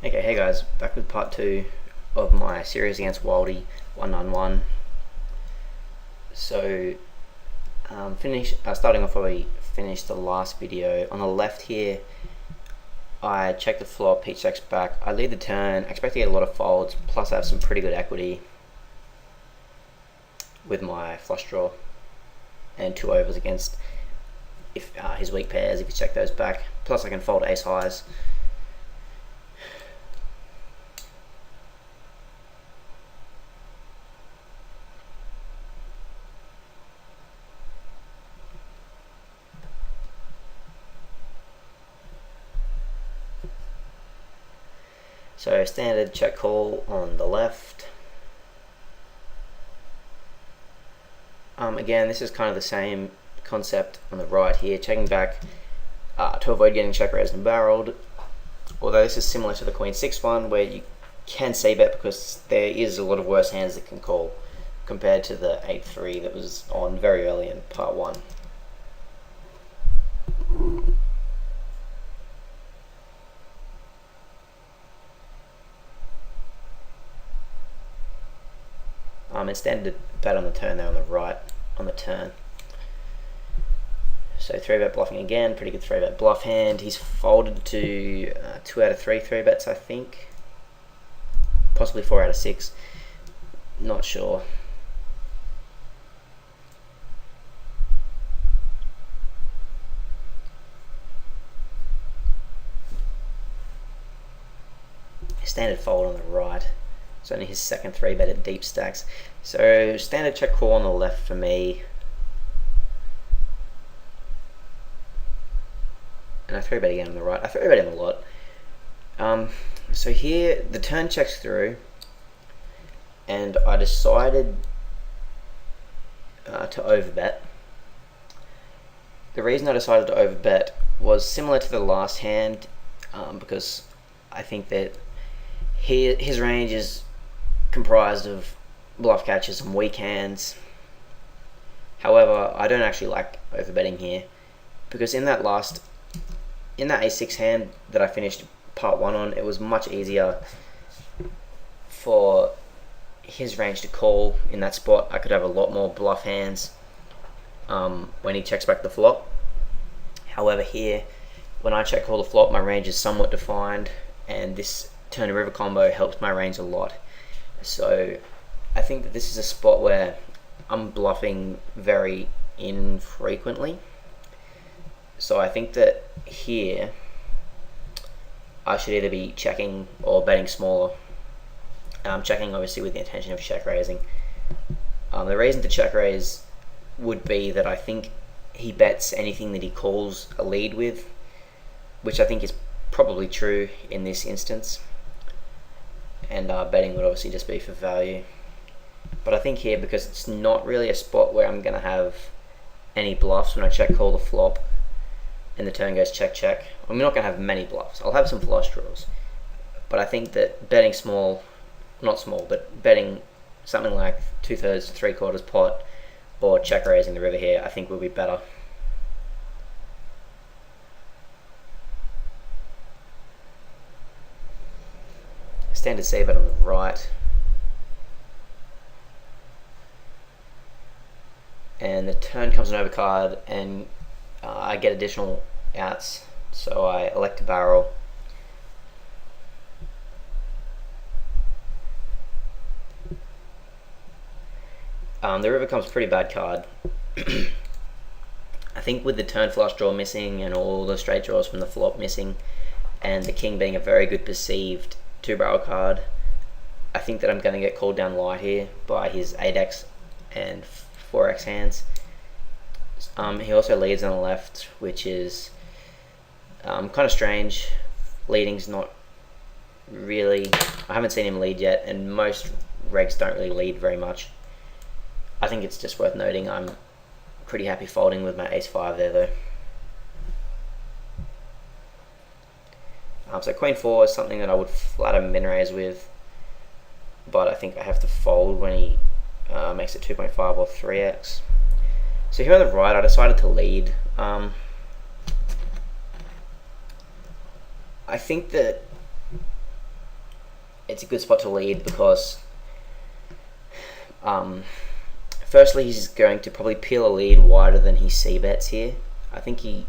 Okay, hey guys, back with part 2 of my series against Waldie 191. So, starting off where we finished the last video. On the left here, I check the flop, he checks back. I lead the turn, I expect to get a lot of folds, plus I have some pretty good equity with my flush draw and 2 overs against his weak pairs if you check those back. Plus I can fold ace highs. So standard check call on the left. Again, this is kind of the same concept on the right here, checking back to avoid getting check raised and barreled. Although this is similar to the Queen 6 one, where you can c-bet because there is a lot of worse hands that can call compared to the 8-3 that was on very early in part 1. And standard bet on the turn there on the right on the turn. So 3-bet bluffing again, pretty good 3-bet bluff hand. He's folded to 2 out of 3 3-bets, I think. Possibly 4 out of 6. Not sure. Standard fold on the right. It's only his second 3-bet at deep stacks. So standard check call on the left for me. And I 3-bet again on the right. I 3-bet him a lot. So here the turn checks through, and I decided to overbet. The reason I decided to overbet was similar to the last hand, because I think that his range is comprised of bluff catches and weak hands. However, I don't actually like overbetting here, because in that A6 hand that I finished part 1 on, it was much easier for his range to call in that spot. I could have a lot more bluff hands when he checks back the flop. However, here, when I check call the flop, my range is somewhat defined, and this turn to river combo helps my range a lot. So I think that this is a spot where I'm bluffing very infrequently. So I think that here I should either be checking or betting smaller. I'm checking obviously with the intention of check raising. The reason to check raise would be that I think he bets anything that he calls a lead with, which I think is probably true in this instance. And betting would obviously just be for value. But I think here, because it's not really a spot where I'm going to have any bluffs when I check call the flop and the turn goes check check, I'm not going to have many bluffs. I'll have some flush draws. But I think that betting small, not small, but betting something like 2/3 to 3/4 pot or check raising the river here, I think will be better. Standard c-bet on the right. And the turn comes an overcard, and I get additional outs, so I elect to barrel. The river comes a pretty bad card. I think with the turn flush draw missing and all the straight draws from the flop missing, and the king being a very good perceived 2-barrel card, I think that I'm going to get called down light here by his 8x and 4x hands. He also leads on the left, which is kind of strange. Leading's not really, I haven't seen him lead yet, and most regs don't really lead very much. I think it's just worth noting I'm pretty happy folding with my ace-5 there though. So Queen 4 is something that I would flatter min raise with, but I think I have to fold when he makes it 2.5 or 3x. So here on the right, I decided to lead. I think that it's a good spot to lead because firstly he's going to probably peel a lead wider than he c-bets here. I think he,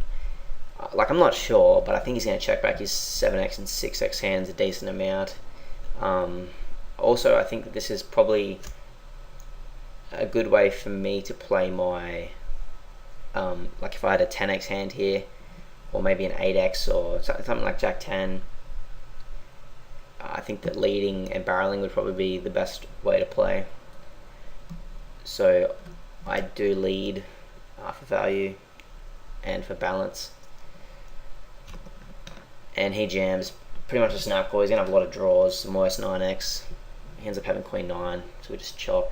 I'm not sure, but I think he's going to check back his 7x and 6x hands a decent amount. Also, I think that this is probably a good way for me to play my, like if I had a 10x hand here, or maybe an 8x or something like Jack 10, I think that leading and barreling would probably be the best way to play. So I do lead for value and for balance. And he jams pretty much a snap call. He's going to have a lot of draws, some worse 9x. He ends up having queen 9, so we just chop.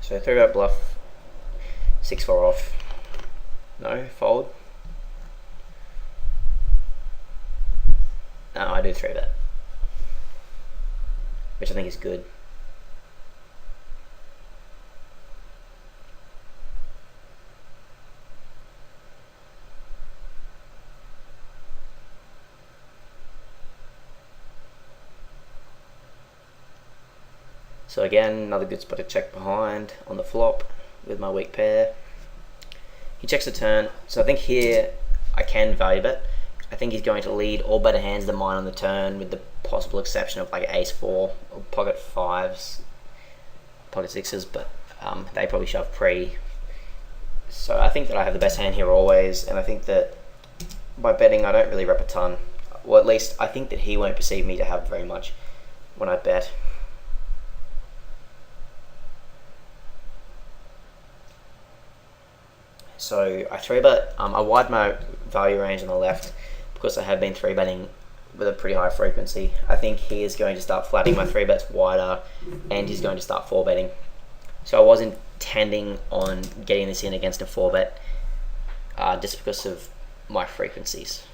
So 3-bet bluff, 6-4 off. No, fold. No, I do 3-bet, which I think is good. So again, another good spot to check behind on the flop with my weak pair. He checks the turn, so I think here I can value bet. I think he's going to lead all better hands than mine on the turn, with the possible exception of like ace-4 or pocket 5s, pocket 6s, but they probably shove pre. So I think that I have the best hand here always, and I think that by betting I don't really rep a ton. Well, at least I think that he won't perceive me to have very much when I bet. So I 3-bet, I widen my value range on the left because I have been 3-betting with a pretty high frequency. I think he is going to start flattening my 3-bets wider, and he's going to start 4-betting. So I was intending on getting this in against a 4-bet just because of my frequencies.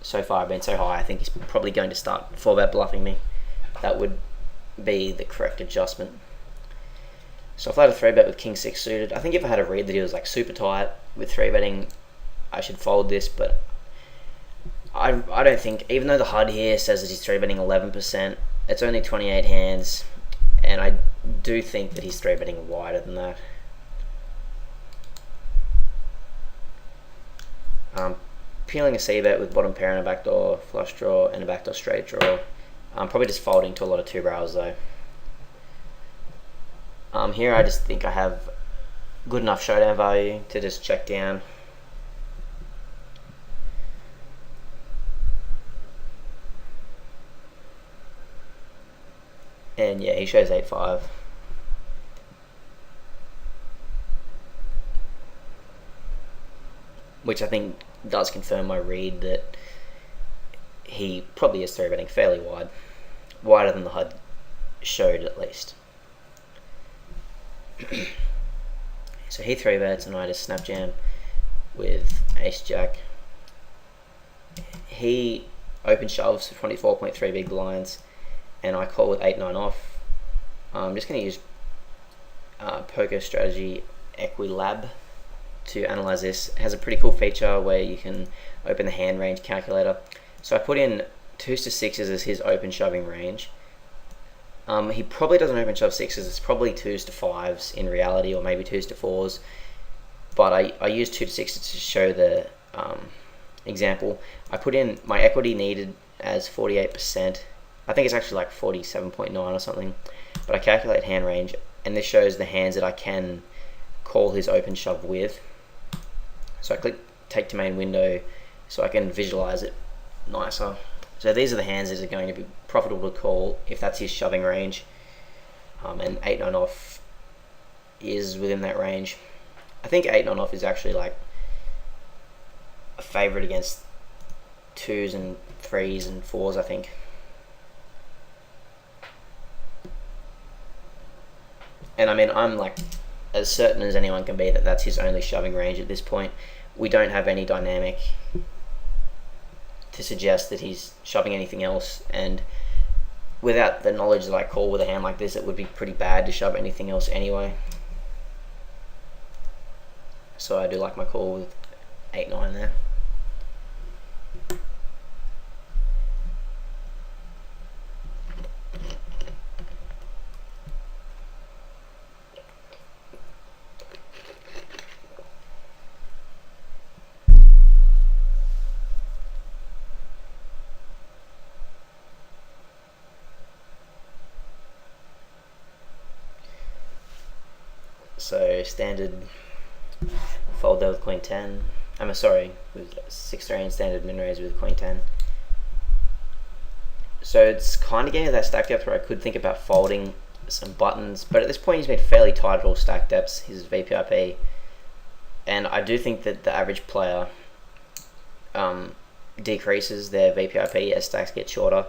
So far I've been so high, I think he's probably going to start 4-bet bluffing me. That would be the correct adjustment. So I flatted a 3-bet with king 6 suited. I think if I had a read that he was like super tight with 3-betting, I should fold this, but I don't think, even though the HUD here says that he's 3-betting 11%, it's only 28 hands, and I do think that he's 3-betting wider than that. Peeling a c-bet with bottom pair and a backdoor flush draw and a backdoor straight draw. I'm probably just folding to a lot of 2-barrels though. Here I just think I have good enough showdown value to just check down. And yeah, he shows 8-5. Which I think does confirm my read that he probably is 3-betting fairly wide. Wider than the HUD showed at least. So he 3-bets and I just snap jam with ace jack. He open shoves for 24.3 big blinds, and I call with 8-9 off. I'm just going to use poker strategy Equilab to analyze this. It has a pretty cool feature where you can open the hand range calculator. So I put in 2s to 6s as his open shoving range. He probably doesn't open shove 6s, it's probably 2s to 5s in reality, or maybe 2s to 4s. But I used 2 to 6s to show the example. I put in my equity needed as 48%. I think it's actually like 47.9 or something. But I calculate hand range, and this shows the hands that I can call his open shove with. So I click take to main window so I can visualize it nicer. So these are the hands that are going to be profitable to call if that's his shoving range, and 8-9 off is within that range. I think 8-9 off is actually like a favourite against 2s and 3s and 4s, I think. And I mean, I'm like as certain as anyone can be that that's his only shoving range at this point. We don't have any dynamic to suggest that he's shoving anything else, and without the knowledge that I call with a hand like this, it would be pretty bad to shove anything else anyway. So I do like my call with 8-9 there. So standard fold there with queen 10. I'm sorry, with 6-3 and standard min raise with queen 10. So it's kind of getting to that stack depth where I could think about folding some buttons, but at this point he's been fairly tight at all stack depths. His VPIP, and I do think that the average player decreases their VPIP as stacks get shorter.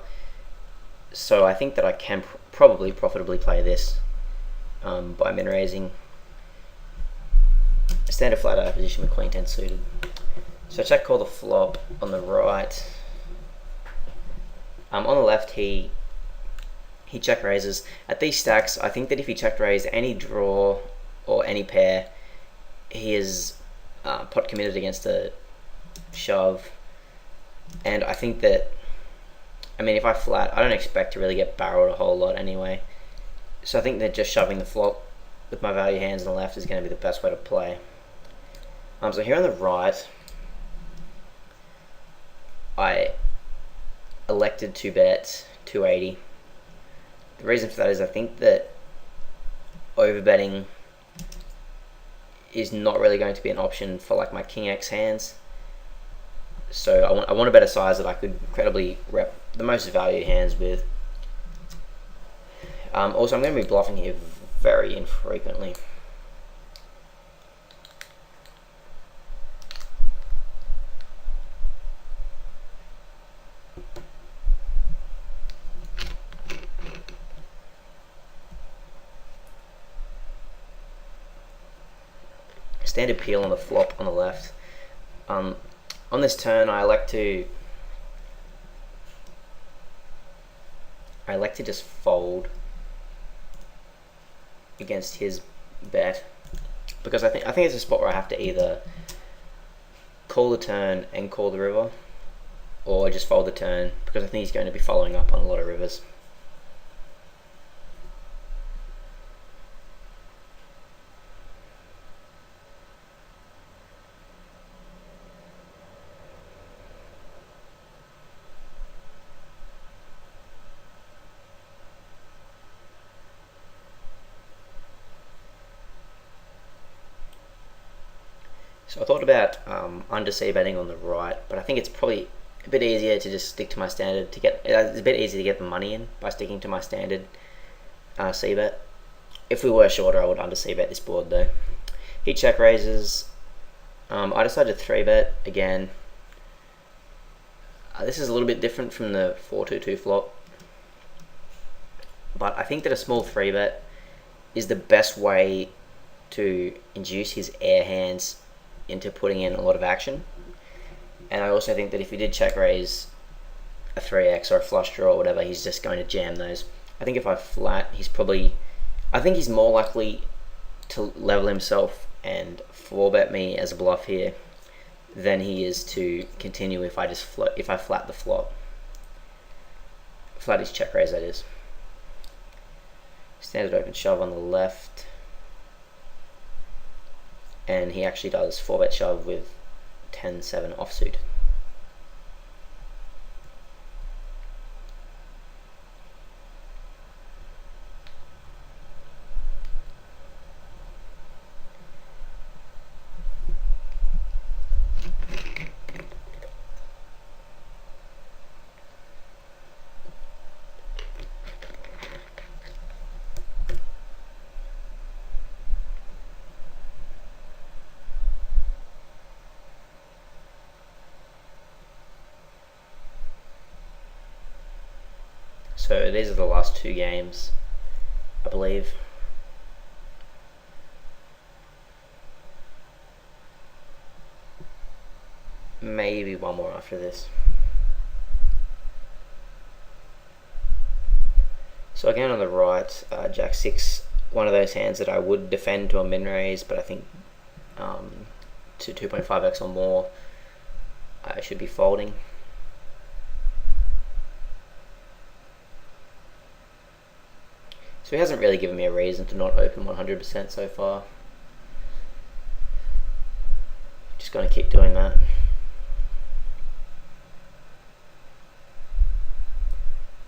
So I think that I can probably profitably play this by min raising. Standard flat out position with queen 10 suited. So check call the flop on the right. On the left, he check raises. At these stacks, I think that if he check raise any draw or any pair, he is pot committed against a shove. And I think that, I mean, if I flat, I don't expect to really get barreled a whole lot anyway. So I think that just shoving the flop with my value hands on the left is going to be the best way to play. So here on the right, I elected to bet 280. The reason for that is I think that overbetting is not really going to be an option for like my king X hands. So I want to bet a size that I could credibly rep the most value hands with. Also, I'm going to be bluffing here very infrequently. Standard peel on the flop on the left. On this turn, I like to just fold against his bet, because I think it's a spot where I have to either call the turn and call the river, or just fold the turn, because I think he's going to be following up on a lot of rivers. So I thought about under C betting on the right, but I think it's probably a bit easier to just stick to my standard to get. It's a bit easier to get the money in by sticking to my standard C bet. If we were shorter, I would under C bet this board though. He check raises. I decided to 3-bet again. This is a little bit different from the 4-2-2 flop, but I think that a small 3-bet is the best way to induce his air hands into putting in a lot of action. And I also think that if he did check raise a 3x or a flush draw or whatever, he's just going to jam those. I think if I flat, I think he's more likely to level himself and 4-bet me as a bluff here than he is to continue if I flat the flop. Flat his check raise, that is. Standard open shove on the left. And he actually does 4-bet shove with 10-7 offsuit. So these are the last two games, I believe. Maybe one more after this. So again on the right, Jack 6, one of those hands that I would defend to a min raise, but I think to 2.5x or more, I should be folding. So he hasn't really given me a reason to not open 100% so far. Just going to keep doing that.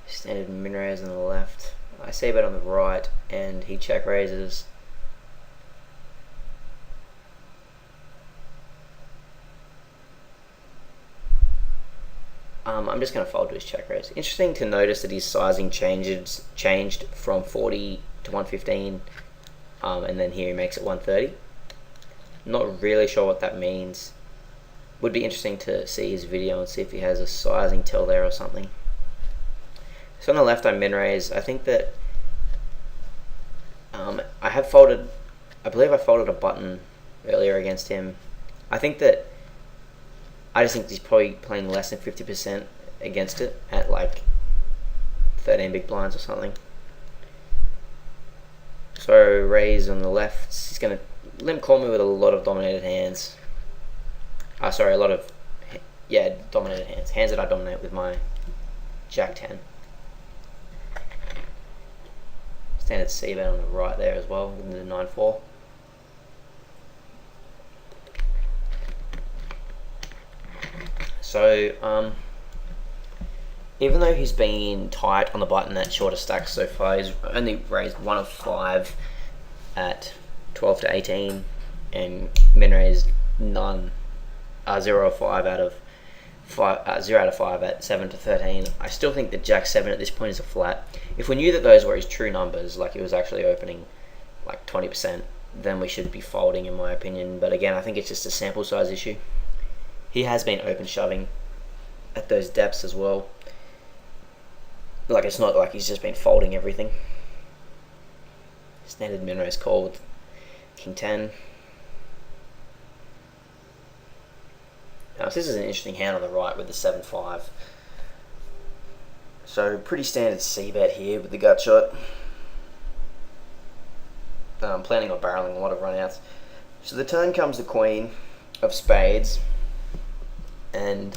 Standard min raise on the left. I see bet on the right, and he check raises. I'm just going to fold to his check raise. Interesting to notice that his sizing changed from 40 to 115, and then here he makes it 130. Not really sure what that means. Would be interesting to see his video and see if he has a sizing tell there or something. So on the left, I min raise. I think that I have folded. I believe I folded a button earlier against him. I just think he's probably playing less than 50% against it at like 13 big blinds or something. So raise on the left. He's gonna let him call me with a lot of dominated hands. Sorry, a lot of dominated hands. Hands that I dominate with my Jack 10. Standard C-bet on the right there as well, with the 9-4. So, even though he's been tight on the button at shorter stacks so far, he's only raised 1 of 5 at 12 to 18, and min raised none, 0 of 5 out of 0 out of 5 at 7 to 13. I still think that Jack 7 at this point is a flat. If we knew that those were his true numbers, like it was actually opening like 20%, then we should be folding, in my opinion. But again, I think it's just a sample size issue. He has been open shoving at those depths as well. Like, it's not like he's just been folding everything. Standard min raise call with King 10. Now, this is an interesting hand on the right with the 7-5. So, pretty standard C-bet here with the gut shot. I'm planning on barreling a lot of runouts. So the turn comes the queen of spades. And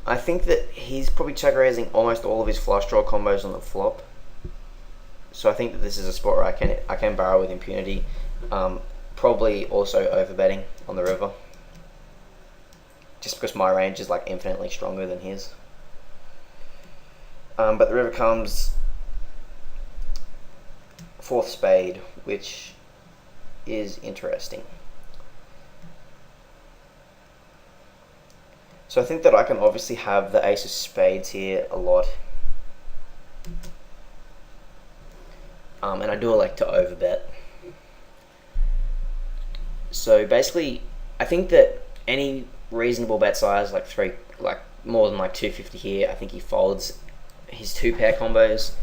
I think that he's probably check raising almost all of his flush draw combos on the flop. So I think that this is a spot where I can barrel with impunity. Probably also overbetting on the river, just because my range is like infinitely stronger than his. But the river comes 4th spade, which is interesting. So I think that I can obviously have the ace of spades here a lot. And I do like to overbet. So basically, I think that any reasonable bet size, like more than like 250 here, I think he folds his 2-pair combos,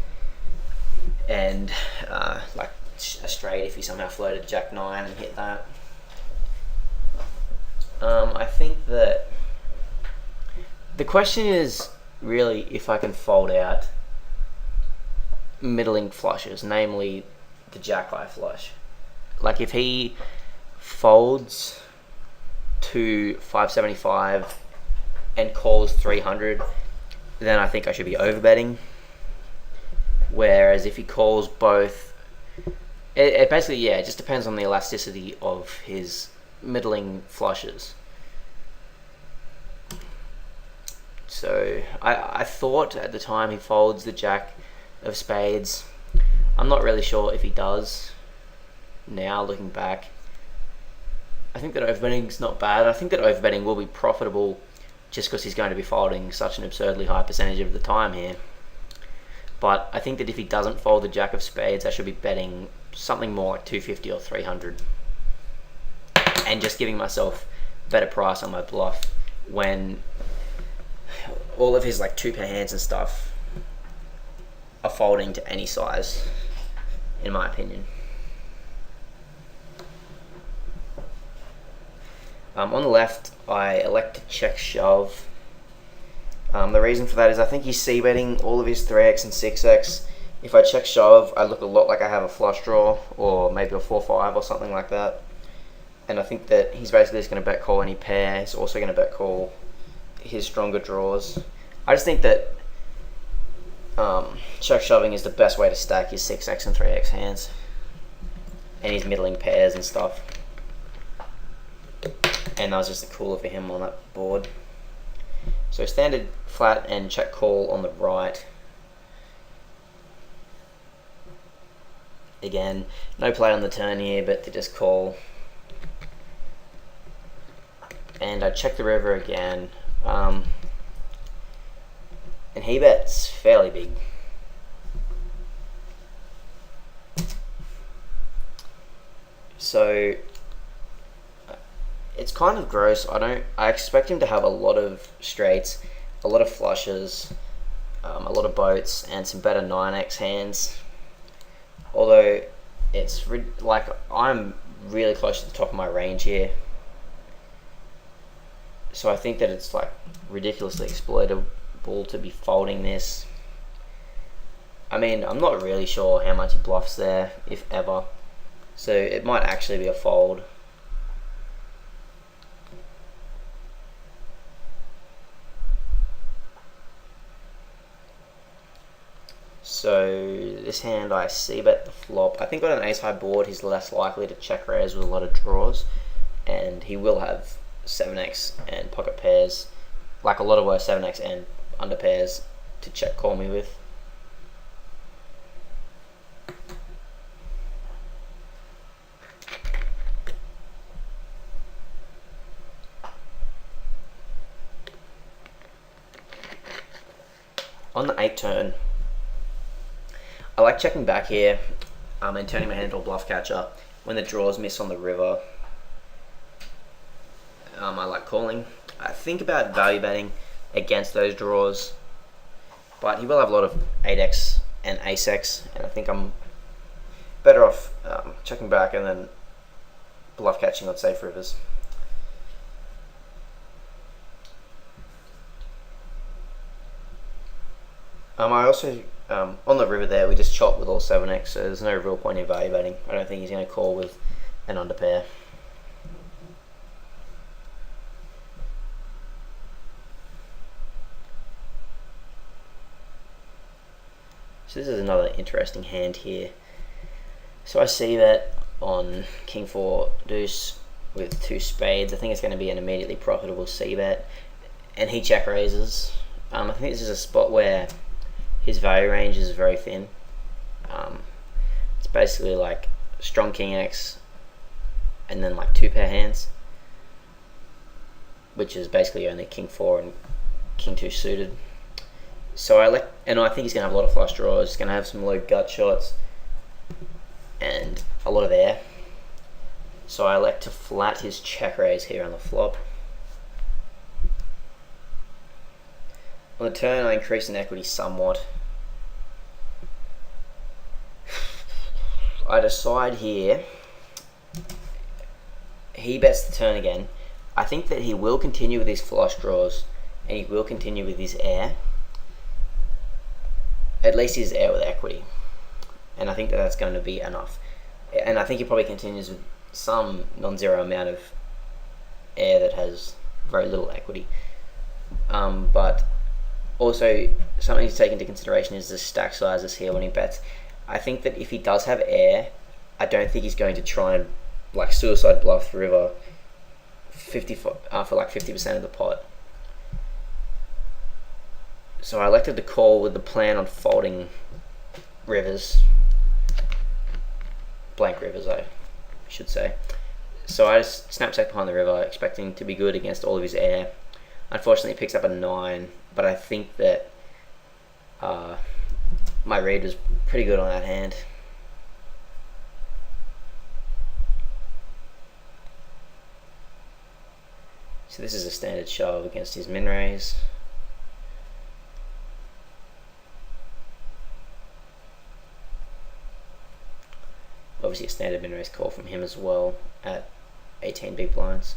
and like a straight if he somehow floated Jack 9 and hit that. I think that the question is really if I can fold out middling flushes, namely the Jack high flush. Like if he folds to 575 and calls 300, then I think I should be overbetting. Whereas if he calls both, it basically, it just depends on the elasticity of his middling flushes. So I thought at the time he folds the Jack of spades. I'm not really sure if he does now, looking back. I think that overbetting is not bad. I think that overbetting will be profitable just because he's going to be folding such an absurdly high percentage of the time here. But I think that if he doesn't fold the Jack of spades, I should be betting something more like 250 or 300 and just giving myself a better price on my bluff when all of his like 2-pair hands and stuff are folding to any size, in my opinion. On the left, I elect to check shove. The reason for that is I think he's c-betting all of his 3x and 6x. If I check shove, I look a lot like I have a flush draw, or maybe a 4-5 or something like that. And I think that he's basically just going to bet call any pair. He's also going to bet call his stronger draws. I just think that check shoving is the best way to stack his 6x and 3x hands and his middling pairs and stuff. And that was just the cooler for him on that board. So standard flat and check call on the right. Again, no play on the turn here, but to just call. And I check the river again. and he bets fairly big. So it's kind of gross. I expect him to have a lot of straights, a lot of flushes, a lot of boats, and some better 9x hands. Although it's like I'm really close to the top of my range here, so I think that it's like ridiculously exploitable to be folding this. I mean, I'm not really sure how much he bluffs there, if ever, so it might actually be a fold. So this hand I c-bet the flop. I think on an ace-high board he's less likely to check raise with a lot of draws, and he will have 7x and pocket pairs, like a lot of worse 7x and under pairs to check call me with. On the 8th turn, I like checking back here and turning my hand into a bluff catcher. When the draws miss on the river, I like calling. I think about value betting against those draws, but he will have a lot of 8x and ace-x, and I think I'm better off checking back and then bluff catching on safe rivers. I also, on the river there, we just chop with all 7x, so there's no real point in value betting. I don't think he's going to call with an under pair. So this is another interesting hand here. So I see that on King 4 deuce with 2 spades. I think it's going to be an immediately profitable c-bet, and he check raises. I think this is a spot where his value range is very thin. It's basically like strong King X and then like 2 pair hands, which is basically only King 4 and King 2 suited. So I think he's going to have a lot of flush draws. He's going to have some low gut shots and a lot of air. So I elect to flat his check raise here on the flop. On the turn, I increase in equity somewhat. I decide here, he bets the turn again. I think that he will continue with his flush draws, and he will continue with his air. At least his air with equity. And I think that that's going to be enough. And I think he probably continues with some non-zero amount of air that has very little equity. But also, something to take into consideration is the stack sizes here when he bets. I think that if he does have air, I don't think he's going to try and like suicide bluff the river 50 for like 50% of the pot. So I elected to call with the plan on folding rivers, blank rivers I should say. So I just snapsack behind the river, expecting to be good against all of his air. Unfortunately, he picks up a 9, but I think that my read was pretty good on that hand. So this is a standard shove against his min raise. Obviously a standard min raise call from him as well at 18 big blinds.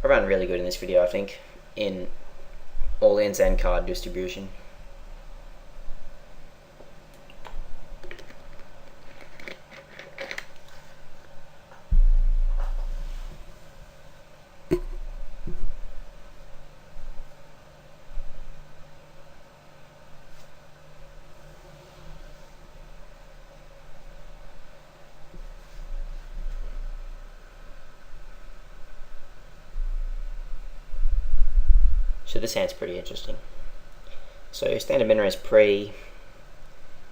I ran really good in this video, I think, in all-ins and card distribution. So this hand's pretty interesting. So standard min raise pre,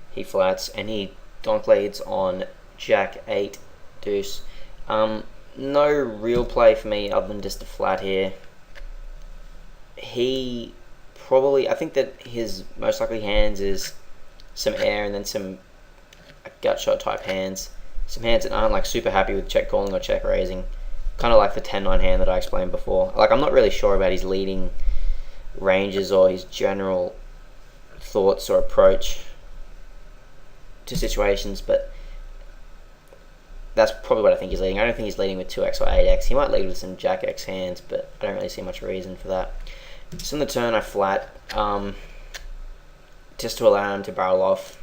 he flats, and he donk leads on Jack 8 deuce. No real play for me other than just a flat here. He probably, I think that his most likely hands is some air and then some gut shot type hands. Some hands that aren't like super happy with check calling or check raising. Kind of like the 10-9 hand that I explained before. Like, I'm not really sure about his leading ranges or his general thoughts or approach to situations, but that's probably what I think he's leading. I don't think he's leading with 2x or 8x. He might lead with some jack x hands, but I don't really see much reason for that. So on the turn, I flat, just to allow him to barrel off.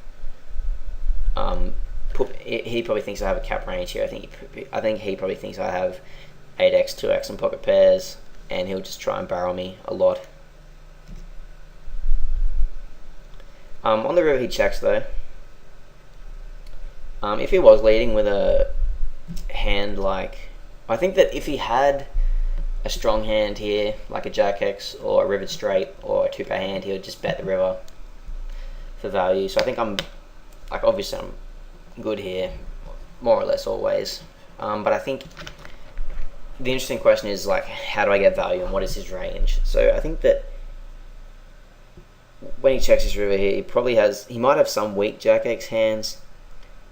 He probably thinks I have a cap range here. I think he probably thinks I have 8x, 2x, and pocket pairs, and he'll just try and barrel me a lot. On the river, he checks though. If he was leading with a hand like, I think that if he had a strong hand here, like a jack x or a river straight or a 2-pair hand, he would just bet the river for value. So I think obviously I'm good here, more or less always. But I think the interesting question is, like, how do I get value and what is his range? So I think that when he checks his river here, he might have some weak jack x hands,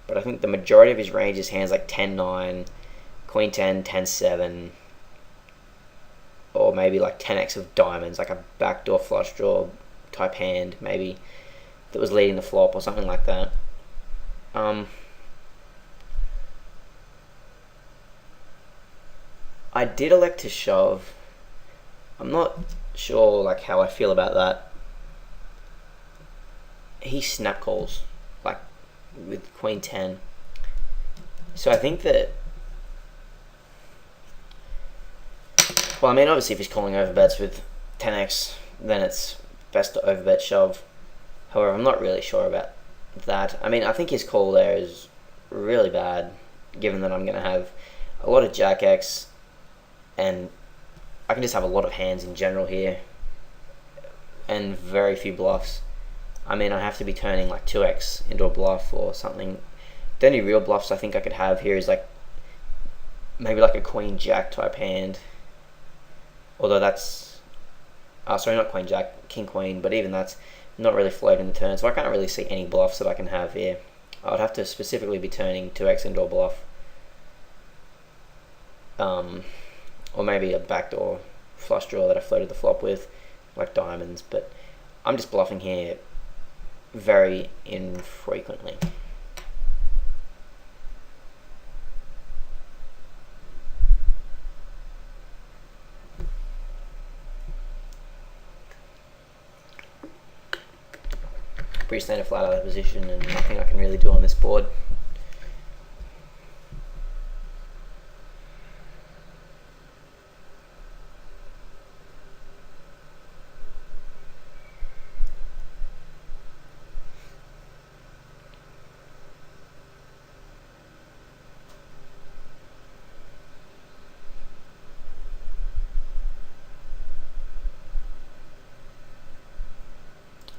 but I think the majority of his range is hands like 10-9, queen 10, 10-7, or maybe like 10x of diamonds, like a backdoor flush draw type hand, maybe, that was leading the flop or something like that. I did elect to shove. I'm not sure like how I feel about that. He snap calls like with queen 10. So I think that, well, I mean, obviously if he's calling overbets with 10x, then it's best to overbet shove. However, I'm not really sure about that. I mean, I think his call there is really bad, given that I'm going to have a lot of jack x, and I can just have a lot of hands in general here, and very few bluffs. I mean, I have to be turning like 2x into a bluff or something. The only real bluffs I think I could have here is like maybe like a queen jack type hand. Although that's, sorry, not queen jack, king queen, but even that's not really floating the turn, so I can't really see any bluffs that I can have here. I would have to specifically be turning 2x into a bluff. Or maybe a backdoor flush draw that I floated the flop with, like diamonds, but I'm just bluffing here very infrequently. Pretty standard flat out of position and nothing I can really do on this board.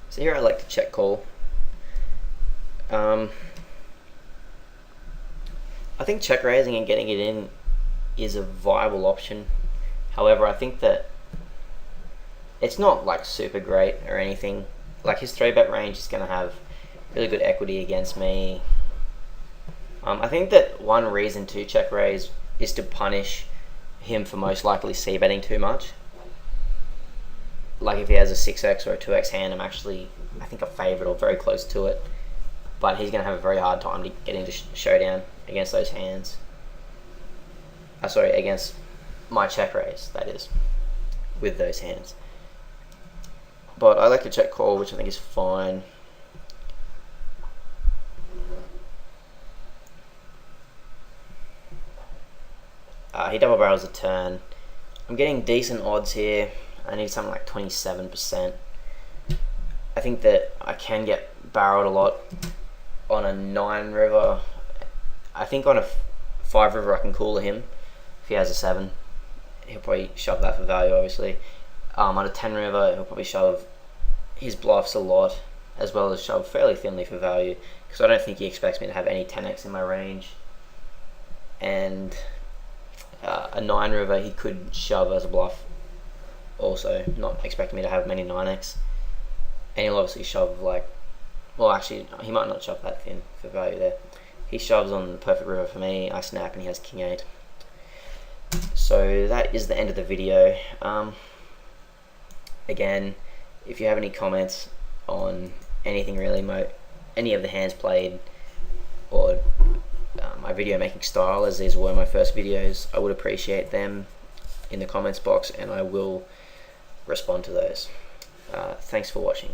So here I like to check call. I think check raising and getting it in is a viable option. However, I think that it's not like super great or anything. Like, his 3-bet range is going to have really good equity against me. I think that one reason to check raise is to punish him for most likely c-betting too much. Like, if he has a 6x or a 2x hand, I'm actually, I think, a favourite or very close to it. But he's going to have a very hard time to get into showdown against those hands. Sorry, against my check raise, that is, with those hands. But I like to check call, which I think is fine. He double barrels a turn. I'm getting decent odds here. I need something like 27%. I think that I can get barreled a lot on a 9 river. I think on a 5 river I can cooler him. If he has a 7, he'll probably shove that for value, obviously. On a 10 river, he'll probably shove his bluffs a lot, as well as shove fairly thinly for value, because I don't think he expects me to have any 10x in my range. And a 9 river he could shove as a bluff, also not expecting me to have many 9x. and he'll obviously shove like, well, actually, he might not shove that thin for value there. He shoves on the perfect river for me. I snap, and he has king 8. So that is the end of the video. Again, if you have any comments on anything really, any of the hands played, or my video making style, as these were my first videos, I would appreciate them in the comments box, and I will respond to those. Thanks for watching.